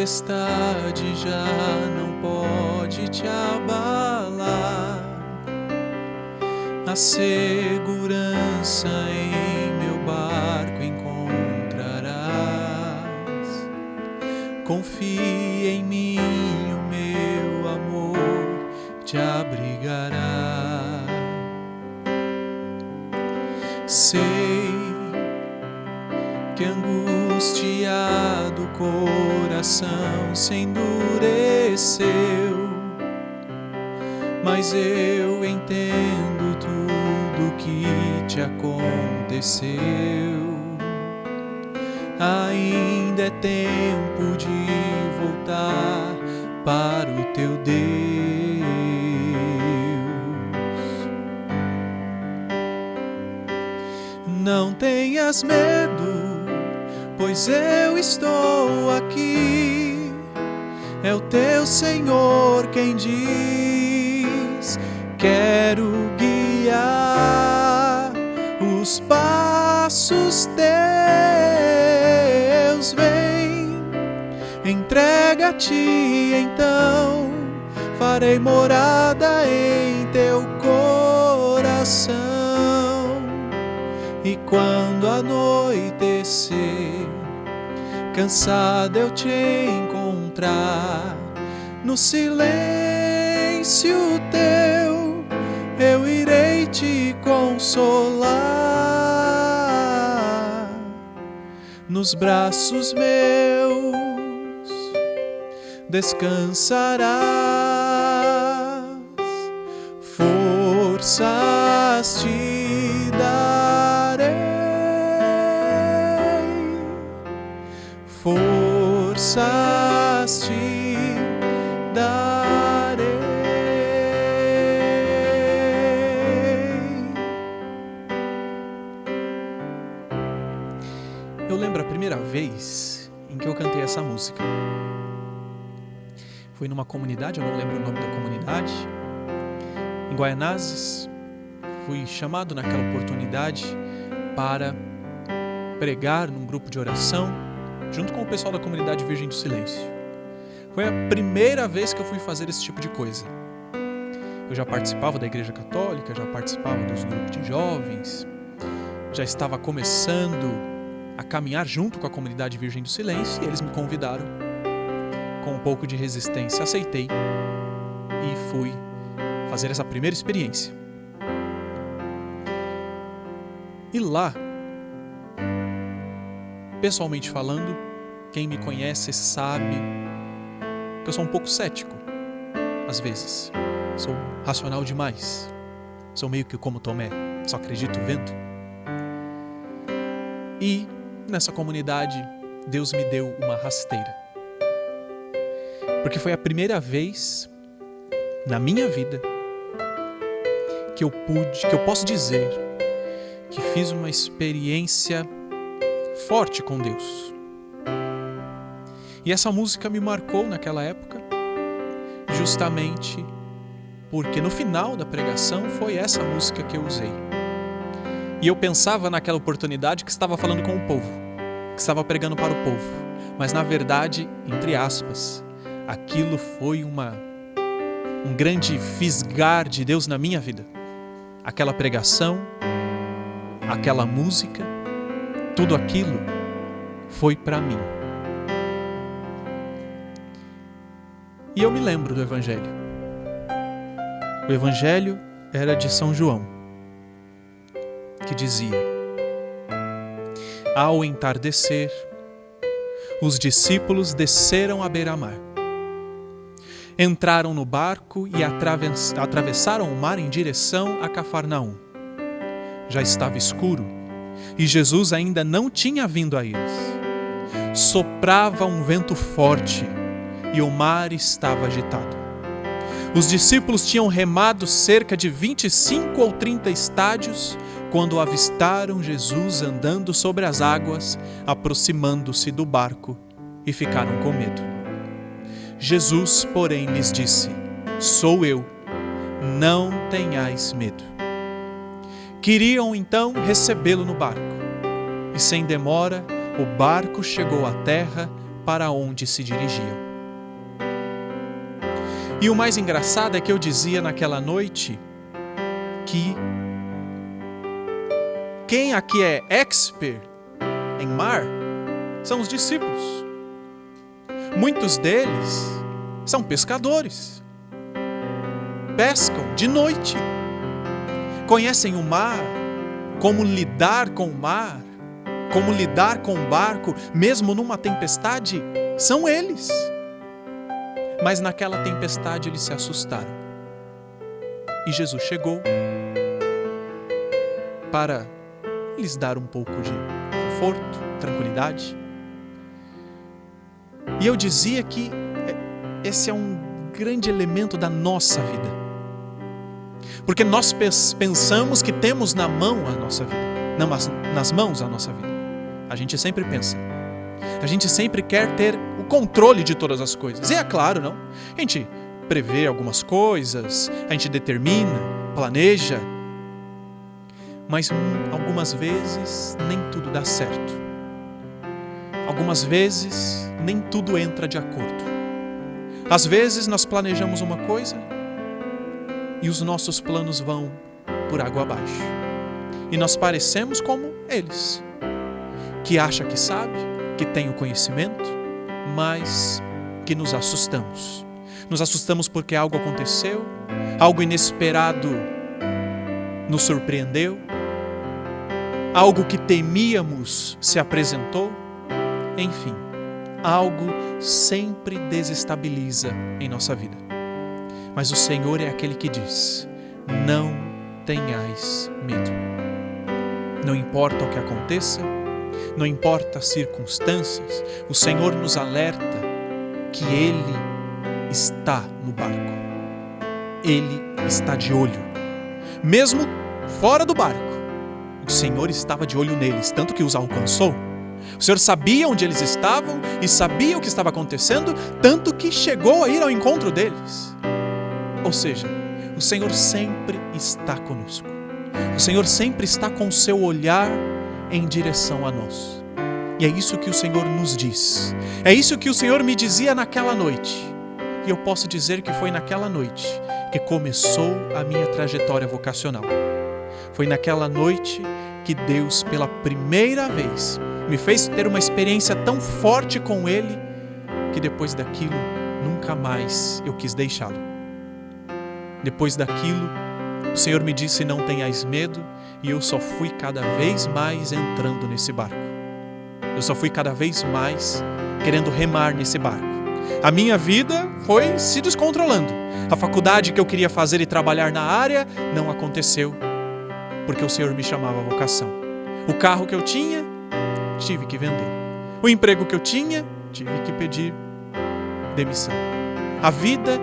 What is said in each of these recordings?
tempestade já não pode te abalar. A segurança em meu barco encontrarás. Confia em mim, o meu amor te abrigará. Sei que angustiado o coração se endureceu, mas eu entendo tudo que te aconteceu. Ainda é tempo de voltar para o teu Deus. Não tenhas medo, pois eu estou aqui. É o teu Senhor quem diz: quero guiar os passos teus. Vem, entrega-te então, farei morada em teu coração. E quando anoitecer, cansado eu te encontrar, no silêncio teu eu irei te consolar. Nos braços meus descansarás, forças te darei, forças te darei. Eu lembro a primeira vez em que eu cantei essa música. Foi numa comunidade, eu não lembro o nome da comunidade, em Guaianazes. Fui chamado naquela oportunidade para pregar num grupo de oração junto com o pessoal da comunidade Virgem do Silêncio. Foi a primeira vez que eu fui fazer esse tipo de coisa. Eu já participava da Igreja Católica, já participava dos grupos de jovens, já estava começando a caminhar junto com a comunidade Virgem do Silêncio, e eles me convidaram. Com um pouco de resistência, aceitei e fui fazer essa primeira experiência. E lá, pessoalmente falando, quem me conhece sabe que eu sou um pouco cético, às vezes. Sou racional demais. Sou meio que como Tomé, só acredito vendo. E nessa comunidade, Deus me deu uma rasteira. Porque foi a primeira vez na minha vida que eu posso dizer que fiz uma experiência forte com Deus. E essa música me marcou naquela época, justamente porque no final da pregação foi essa música que eu usei. E eu pensava naquela oportunidade que estava falando com o povo, que estava pregando para o povo. Mas na verdade, entre aspas, aquilo foi um grande fisgar de Deus na minha vida. Aquela pregação, aquela música, tudo aquilo foi para mim. E eu me lembro do Evangelho. O Evangelho era de São João, que dizia: ao entardecer, os discípulos desceram à beira-mar. Entraram no barco e atravessaram o mar em direção a Cafarnaum. Já estava escuro e Jesus ainda não tinha vindo a eles. Soprava um vento forte e o mar estava agitado. Os discípulos tinham remado cerca de 25 ou 30 estádios quando avistaram Jesus andando sobre as águas, aproximando-se do barco, e ficaram com medo. Jesus, porém, lhes disse: sou eu, não tenhais medo. Queriam então recebê-lo no barco, e sem demora o barco chegou à terra para onde se dirigiam. E o mais engraçado é que eu dizia naquela noite que quem aqui é expert em mar são os discípulos. Muitos deles são pescadores. Pescam de noite. Conhecem o mar, como lidar com o mar, como lidar com o barco, mesmo numa tempestade, são eles. Mas naquela tempestade eles se assustaram. E Jesus chegou para lhes dar um pouco de conforto, tranquilidade. E eu dizia que esse é um grande elemento da nossa vida. Porque nós pensamos que temos na mão a nossa vida, nas mãos a nossa vida. A gente sempre pensa. A gente sempre quer ter o controle de todas as coisas. E é claro, não? A gente prevê algumas coisas, a gente determina, planeja. Mas algumas vezes nem tudo dá certo. Algumas vezes nem tudo entra de acordo. Às vezes nós planejamos uma coisa e os nossos planos vão por água abaixo. E nós parecemos como eles, que acha que sabe, que tem o conhecimento, mas que nos assustamos. Nos assustamos porque algo aconteceu, algo inesperado nos surpreendeu, algo que temíamos se apresentou. Enfim, algo sempre desestabiliza em nossa vida. Mas o Senhor é aquele que diz: não tenhais medo. Não importa o que aconteça, não importa as circunstâncias, o Senhor nos alerta que Ele está no barco. Ele está de olho. Mesmo fora do barco, o Senhor estava de olho neles, tanto que os alcançou. O Senhor sabia onde eles estavam e sabia o que estava acontecendo, tanto que chegou a ir ao encontro deles. Ou seja, o Senhor sempre está conosco. O Senhor sempre está com o seu olhar em direção a nós. E é isso que o Senhor nos diz. É isso que o Senhor me dizia naquela noite. E eu posso dizer que foi naquela noite que começou a minha trajetória vocacional. Foi naquela noite que Deus, pela primeira vez, me fez ter uma experiência tão forte com Ele que depois daquilo, nunca mais eu quis deixá-lo. Depois daquilo, o Senhor me disse: não tenhais medo, e eu só fui cada vez mais entrando nesse barco. Eu só fui cada vez mais querendo remar nesse barco. A minha vida foi se descontrolando. A faculdade que eu queria fazer e trabalhar na área não aconteceu, porque o Senhor me chamava a vocação. O carro que eu tinha, tive que vender. O emprego que eu tinha, tive que pedir demissão. A vida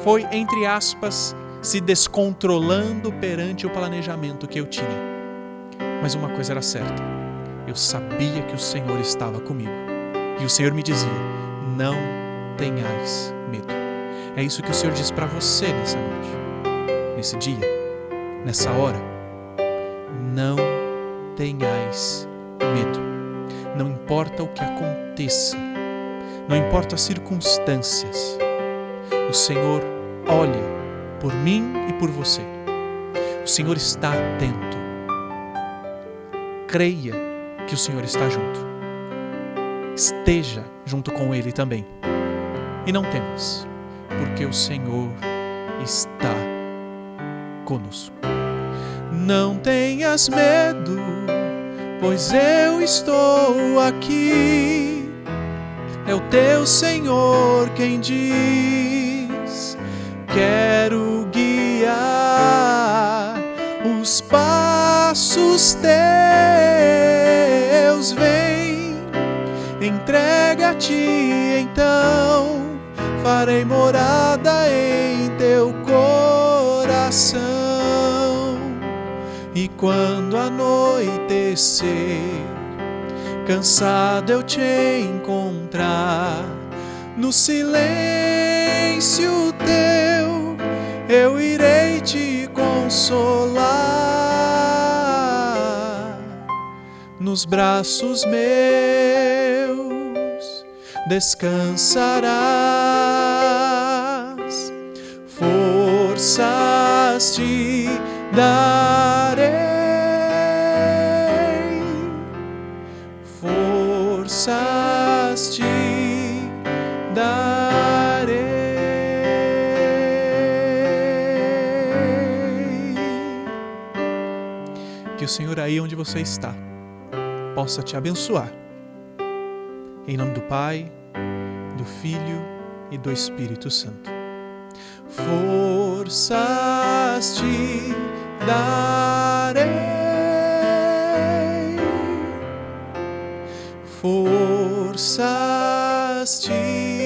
foi, entre aspas, se descontrolando perante o planejamento que eu tinha. Mas uma coisa era certa: eu sabia que o Senhor estava comigo. E o Senhor me dizia: não tenhais medo. É isso que o Senhor diz para você nessa noite, nesse dia, nessa hora. Não tenhais medo. Não importa o que aconteça, não importa as circunstâncias, o Senhor olha por mim e por você. O Senhor está atento. Creia que o Senhor está junto. Esteja junto com Ele também. E não temas, porque o Senhor está conosco. Não tenhas medo, pois eu estou aqui. É o teu Senhor quem diz: quero guiar os passos teus. Vem, entrega-te então, farei morada em teu coração. E quando anoitecer, cansado eu te encontrar, no silêncio teu eu irei te consolar. Nos braços meus descansarás, forças te darei, forças te darei. Que o Senhor, aí onde você está, possa te abençoar. Em nome do Pai, do Filho e do Espírito Santo. Forças te darei, forças te